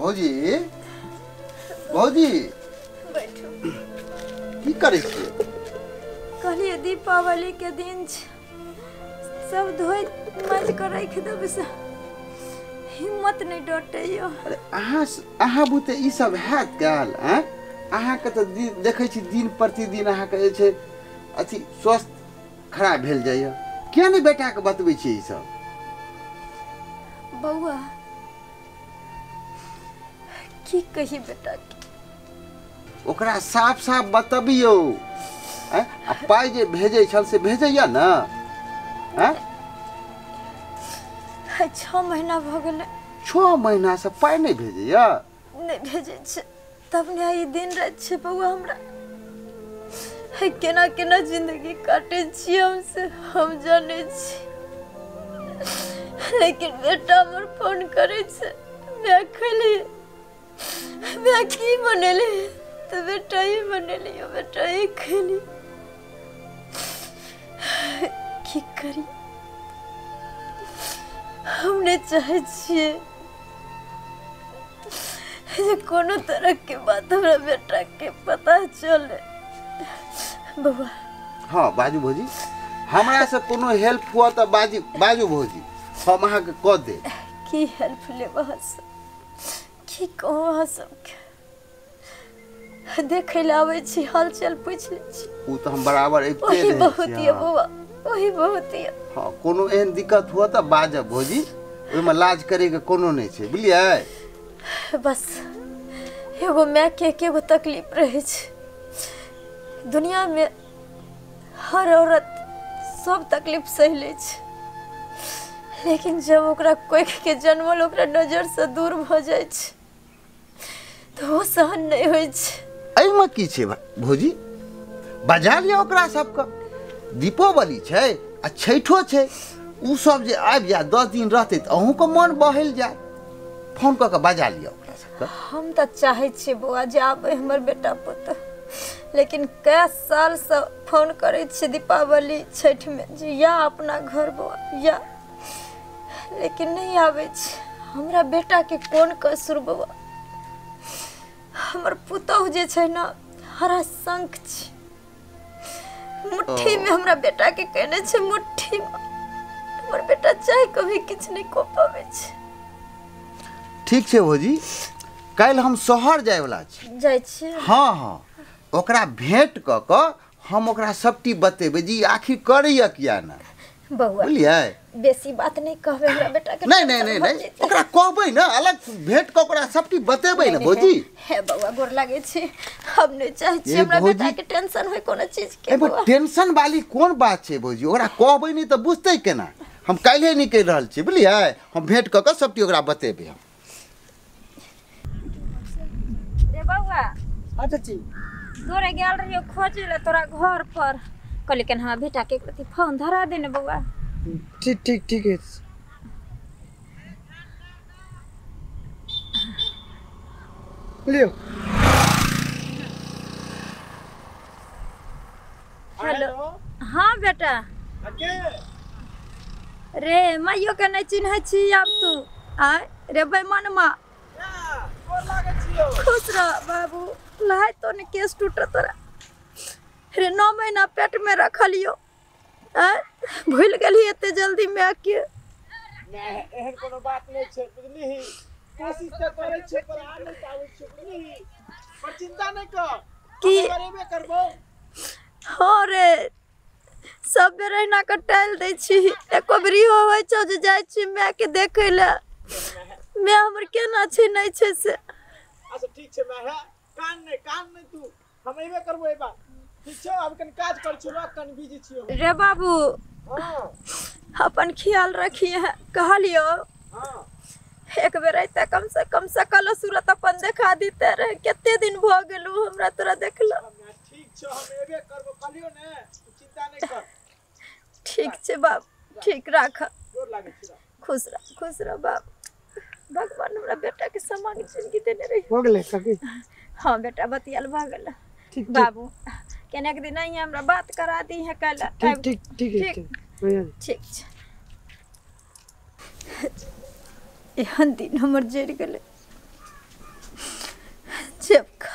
भौजी भौजी बैठो की करे छियै? कहलिए दीपावली के दिन सब धोई माज कर रख देबे से हिम्मत नहीं डटैयो। अरे अहाँ बुते ई सब हैत गाल हैं? अहाँ के तो देखै छी दिन प्रतिदिन अहाँ के जे छै अथी स्वस्थ खराब भेल जाइए। किया नहीं बेटा के बतबै छी ई सब? बउआ की कही बेटा के ओकरा साफ साफ बतबियो। आ पाई जे भेजै छल से भेजैया ना? हैं? 6 महीना भ गेलै। 6 महीना से पाई नहीं भेजैया? नहीं भेजे छै तब ने ई दिन रात छै बउआ हमरा। केना केना जिंदगी काटे छी हमसे हम जाने छी। लेकिन बेटा मोर फोन करे छै मैं खली मैं की बनेले तो बेटा ही बनेलियो बेटा ही खली की करी। हमने चाहे छिए कोनो तरह के बात हमरा बेटा के पता चले। बउआ हाँ बाजू भौजी, हमरा से कोनो हेल्प हुआ तो बाजू भौजी, हम अहाँ के कह दे। की हेल्प लेबा की कहो सबके देखे ले आवे छी हालचाल पूछ ले छी। उ तो हम बराबर एकते वही रहे बहुत छी। है बउआ वही बहुत है। हाँ कोनो एहन दिक्कत हुआ तो बाजब भौजी, ओइमे लाज करे के कोनो नहीं छै बुझलिए। बस एगो माय के एगो तकलीफ रहे छै। दुनिया में हर औरत सब तकलीफ सह ले छै, लेकिन जब ओकरा कोई के जन्मल ओकरा नजर से दूर भ जाय छै तो वो सहन नहीं होय छै। एहिमे की छै भौजी, बजा लिया ओकरा सबके। दीपावली छै आ छठो छै, उ सब जे आबि जाए 10 दिन रहते तो अहूँ के मन बहल जाए। फोन क के बजा लिया ओकरा सबके। हम तो चाहे छे बुआ जे आबे हमर बेटा पुत, लेकिन कई साल से फोन करे छे दीपावली छठ में जे या अपना घर बुआ या, लेकिन नहीं आवे छे। हमरा बेटा के कोन कसूर बुआ? हमर पुतहु जे छै ना हरा शंख छे, मुट्ठी में हमरा बेटा के कहने छे मुट्ठी में। हमर बेटा चाहे कभी किछ नहीं को पावे छे। ठीक छै भौजी, कल हम शहर जाय वाला छी। जाय छी? हाँ हाँ, ओकरा भेंट क के हम ओकरा सबटी बतेबे जी आखिर करैया किया ना। बउआ बुझलिए? बेसी बात नहीं कहबे हमरा बेटा के। नहीं ओकरा कहबै ना, अलग भेंट क ओकरा सबटी बतेबै ना भौजी। हे बउआ गोर लागे छी, हम नहीं चाहे छी हमरा बेटा के टेंशन होय कोनो चीज के। एबो टेंशन वाली कोन बात छै भौजी, ओकरा कहबै नहीं तो बुझतै केना। हम काल्हे निकल रहल छी बुझलिए, हम भेंट क के सबटी ओकरा बतेबै हम। रे बउआ अच्छा जी तोरे गेल रहियो खोजे ले तोरा घर पर, कहले केन हमरा बेटा के प्रति फोन धरा देने बउआ। ठीक है। लियो। हेलो हाँ बेटा। रे माइयो के नहीं चिन्ह छी अब तू आय रे बेमनमा खुश रह बाबू। लाय तो ने केस टूट तोरा रे 9 महीना पेट में रखलियो भूल गेली एते जल्दी में आके। नहीं एहन कोनो बात नहीं छै बुझली, कोशिश त करे छै पर आ नहीं पाबै छै बुझली, पर चिंता नहीं कर की करेबे करबो। हाँ रे सब बेर एना के टाइल दै छी, एको बेरी होय छै जे जाय छी माय के देखे ले माय हमर केना छै नहीं छै से। अच्छा ठीक छै मैं है कान नहीं तू हम एबे करबो एबा। ठीक छै अब कन काज कर छियो, कन बिजी छियो रे बाबू। हां अपन ख्याल रखिए कहलियो। हां एक बेर ऐते कम से कम सकल सूरत अपन देखा दीते रहे, केते दिन भ गेलु हमरा तोरा देखला। ठीक छै हम एबे करबो कहलियो ने, तू चिंता नहीं कर। ठीक छै बाबू, ठीक राख। जोर लागे छी। खुश रह बाबू। भगवान हमरा बेटा के समान जिंदगी देने रही। हो गेले सकी? हाँ बेटा बतियाल भ गेल। ठीक बाबू केने एक दिन आई हमरा बात करा दी है कल। ठीक ठीक छै। एहन दिन हमर जड़ गेले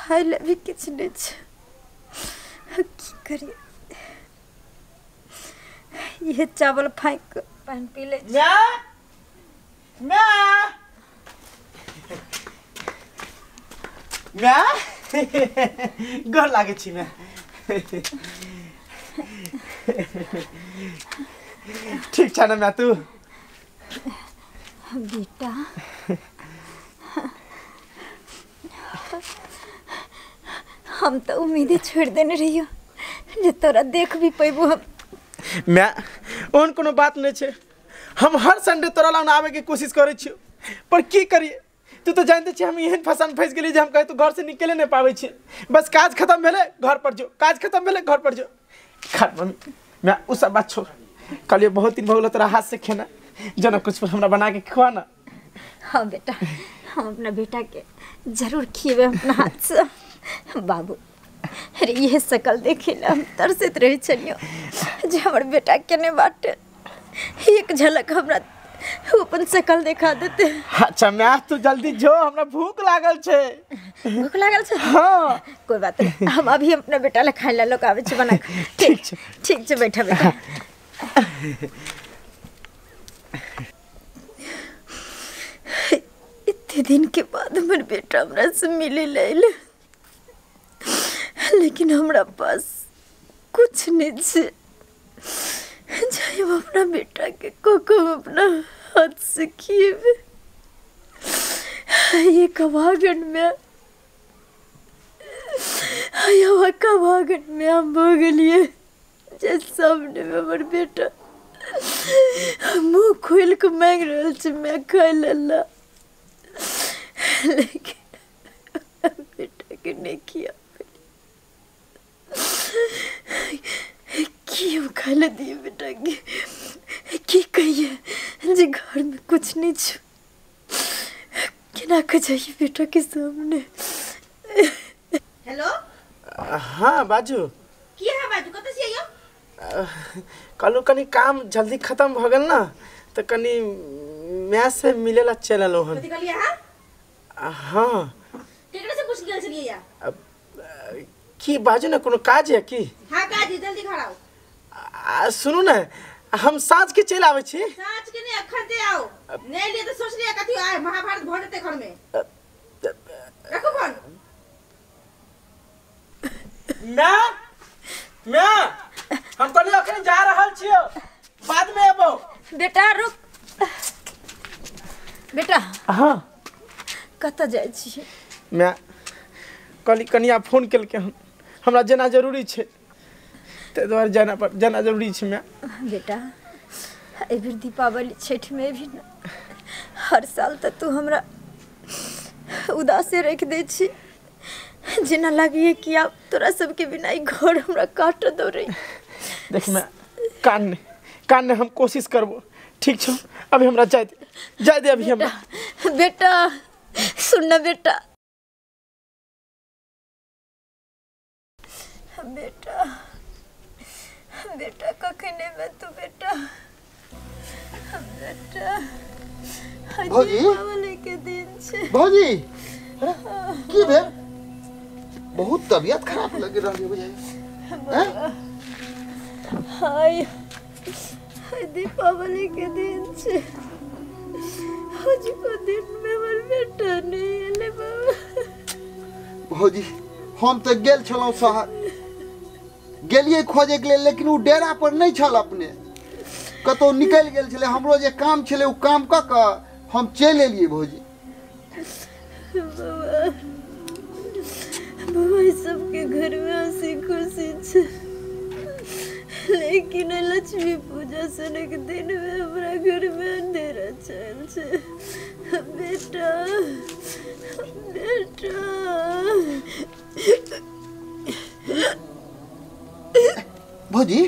खाए ले भी किछ नहीं छे। की करिए, ये चावल फेंक पानी पी ले। घर लागे छी मैं। ठीक छा ना मैं तू? बेटा हम तो उम्मीदें छोड़ देने रहियो जे तोरा देख भी पैबो। हम मैं ओन कोनो बात नहीं छे। हम हर संडे तोरा लग आवे के कोशिश करे छियो, पर की करिए तू तो जानते छे हम एहन फंस गेली जे हम कहे तू घर से निकले नहीं पावे छे। बस काज खत्म भेले घर पर जो, काज खत्म भेले घर पर जो। खा मम्मी मैं उस सब बात छोड़। कल ये बहुत दिन भगलो तोरा हाथ से खाना, जना कुछ हमरा बना के खवा ना। हाँ बेटा, हम अपना बेटा के जरूर खिएबे अपना हाथ से। बाबू अरे ये शकल देखे ला हम तरसत रहे छलियो जे हमर बेटा केने बाटे। एक झलक हमरा अपन शकल दिखा देते। अच्छा मैं तू जल्दी जो, हमरा भूख लागल छे। भूख लागल छे? हाँ कोई बात नहीं, हम अभी अपना बेटा ले खाए ला लोग आवे छे बना के। ठीक छे, ठीक छे बैठा बेटा। इतने दिन के बाद हमर बेटा हमरा से मिले लाइल, लेकिन हमरा पास कुछ नहीं छे। जाइब अपना बेटा के कोकम अपना हाथ से खिएबे। ये कवागन में कवागन में हम हो गलिए जे सामने में हमर बेटा मुँह खोल के मांग रहल छे मैं खाए लेला, लेकिन बेटा के नहीं किया। क्यों खाने दिए बेटा की कहिए जे घर में कुछ नहीं छे। केना के जाइए बेटा के सामने। हेलो हाँ बाजू। की है बाजू कत से आइयो? कल कनी काम जल्दी खत्म भ गेल ना, तो कनी मैं से मिलेला चललो हन। कथि कहलिए? हाँ केकरा से पूछ गेल छलिए या? की बाजू ना, कोनो काज है की? हाँ काज है, जल्दी खड़ा हो। सुनू ना, हम साँझ के चल आवे छी। साँझ के नहीं अखन दे आओ। नहीं लिए तो सोच लिया कथि आए महाभारत भरते घर में। रखो फोन। मैं हम कनी अखन जा रहल छियो, बाद में आबो। बेटा रुक बेटा। हाँ कत जाय छी? मैं कल कनिया फोन केल के हमरा जाना जरूरी छे, ते द्वारे जाना जरूरी छे। मैं बेटा एबेर दीपावली छठ में भी ना, हर साल तो तू हमरा उदासे रख दे छी, जेना लागिए कि अब तोरा सबके बिना ई घर हमरा काट दो रे। देख मैं कान ने हम कोशिश करबो, ठीक छो? अभी हमरा जाय दे अभी हमरा। बेटा सुन ना बेटा, बेटा बेटा कखने में तू बेटा बेटा भौजी? दीपावली के दिन छे। भौजी की भेल? बहुत तबीयत खराब लग रही है बुझाई। हाय दीपावली के दिन छे, आज को दिन में हमर बेटा नहीं एले बाबा। भौजी हम तो गेल छलौं शहर, गेलिए खोजे के लिए, लेकिन वो डेरा पर नहीं छल, अपने कतो निकल गेल छले। हमरो जे काम छले वो काम क के हम चल एलिए भौजी। बाबा सबके घर में हंसी खुशी छे, लेकिन लक्ष्मी पूजा सनक दिन में हमारा घर में अंधेरा छल छे। बेटा बेटा भौजी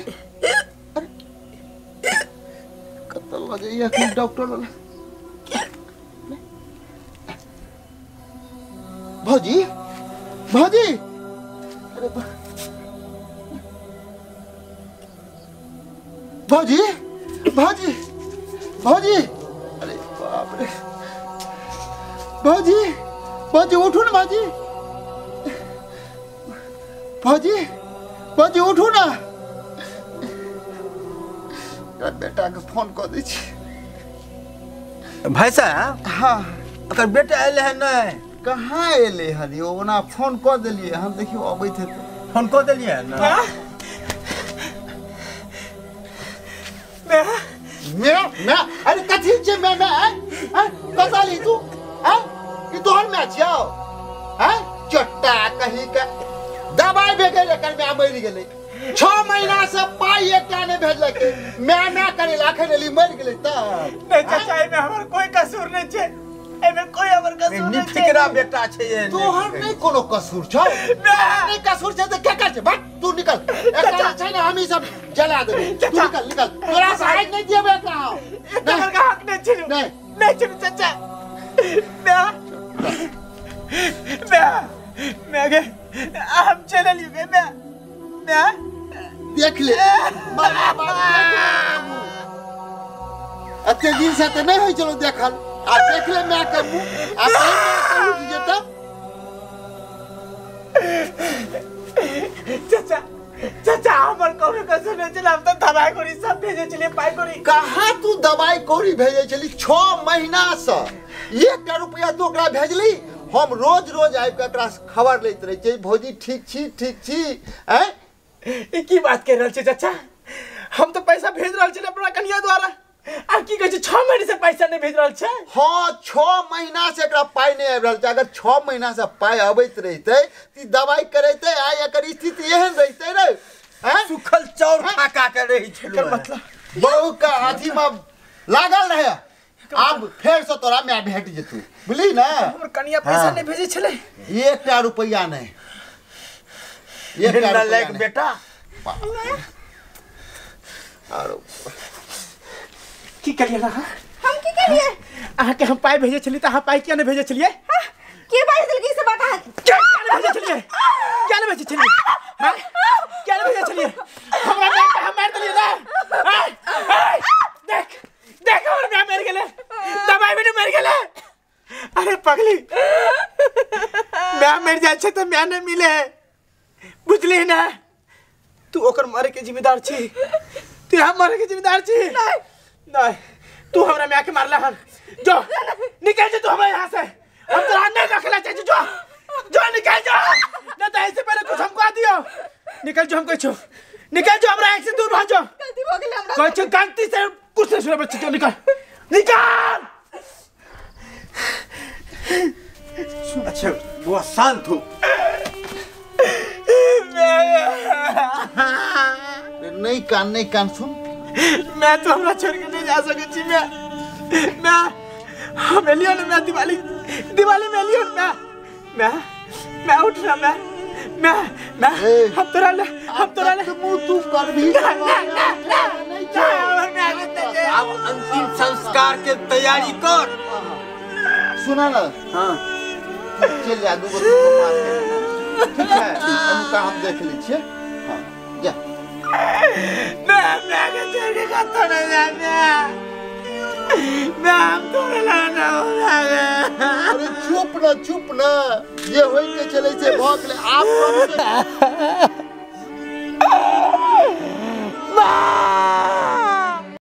कतल लगे कि डॉक्टर वाला। भौजी भौजी अरे भौजी भौजी भौजी अरे बाप रे। भौजी भौजी उठो ना भौजी। भौजी भौजी उठू ना बेटा के फोन कर दी भाई साहब हाँ अगर बेटा अल है नहीं कहाँ एले हन यो ओना फोन कर दिलिए हम देखियो अबैत है फोन कर दिलिए ना मैं अरे कथी छे मैं कसाली तू हैं कि तोहर में छियो हैं चट्टा कहीं के दवाई भेजे कर मैं मर गेलै 6 महीना से पाई एकटा ने भेजलक मैं करे लाखे नेली मर गेलै त नहीं चाचा में हमर कोई कसूर नहीं छे एमे कोई हमर कसूर नहीं छे फिकरा बेटा छे ये तोहर नहीं कोनो कसूर छौ नहीं कसूर छे त के कर छे भाग तू निकल एकटा छै ना हम ई सब जला देबे तू निकल तोरा से हाथ नहीं देबे का इतना का हक नहीं छे नहीं छे चाचा मैं के हम चले लिए मैं देख ले अते दिन से तो नहीं हो चलो देखल आ देख ले मैं के मुंह आ उठ जेता चाचा हमर कोनो कसम नहीं चला हम तो दवाई कोरी सब भेजे चले पाई कोरी कहाँ तू दवाई कौड़ी भेजे चली 6 महीना से 1 रुपया तो ओकरा भेजली हम रोज आबि के एकरा खबर लैत रहे छी भौजी ठीक छी हैं ई की बात कह रहल छी चाचा हम तो पैसा भेज रहल छी अपना कन्या द्वारा आ की कहै छै 6 महीना से पैसा नहीं भेज रहल छै हाँ 6 महीना से एकरा पाई नहीं आबि रहल छै अगर 6 महीना से पाई अबैत रहिते ती दवाई करैते आइ एकर स्थिति एहन रहिते रे हैं सुखल चौर खाका के रही छलो एकर मतलब बहु का अथी में लागल रहे अब फेर से तोरा मैं भेट जेतू बुझली ना हमर कन्या पैसा नहीं भेजे छले 1 रुपया नहीं 1 लायक बेटा आरो की करिए ना हम की करिए आहा के हम पाई भेजे छली त आहा पाई किया नहीं भेजे छलिए के बात दिल की से बात है क्या नहीं भेजे छलिए क्या नहीं भेजे छलिए हां क्या नहीं भेजे छलिए हमरा में हम मार दिलिए ना देख हमरा में मर गेले दवाई में मर गेले अरे पगली मैं मर जाय छ त मैं नहीं मिले बुझली ना तू ओकर मारे के जिम्मेदार छी तू हम मारे के जिम्मेदार छी नहीं तू हमरा में आके मारला हन जो निकल जा तू हमारे यहाँ से हम तो नहीं रखला चाहिए जो निकल जा ना तो ऐसे पहले कुछ हमको आ दियो निकल जो हम कुछ निकल जो हमरा एक से दूर भाग जो गलती हो गेल हमरा कुछ गलती से कुछ नहीं सुना बच्चे जो निकल अच्छा वो शांत हो नहीं कान सुन मैं तो हमरा छोड़ के नहीं जा सके छी मैं हम एलियन मैं दिवाली में एलियन मैं उठ रहा मैं हम तोरा ले मुंह तू कर भी अब अंतिम संस्कार के तैयारी कर सुना ना हाँ चल जा दू ठीक है उनका हम देख ली छे हां जा मैं के छोड़ के कतो न जाना मैं हम तोरा लाना अरे चुप ना ये होई के चले से भोग ले आप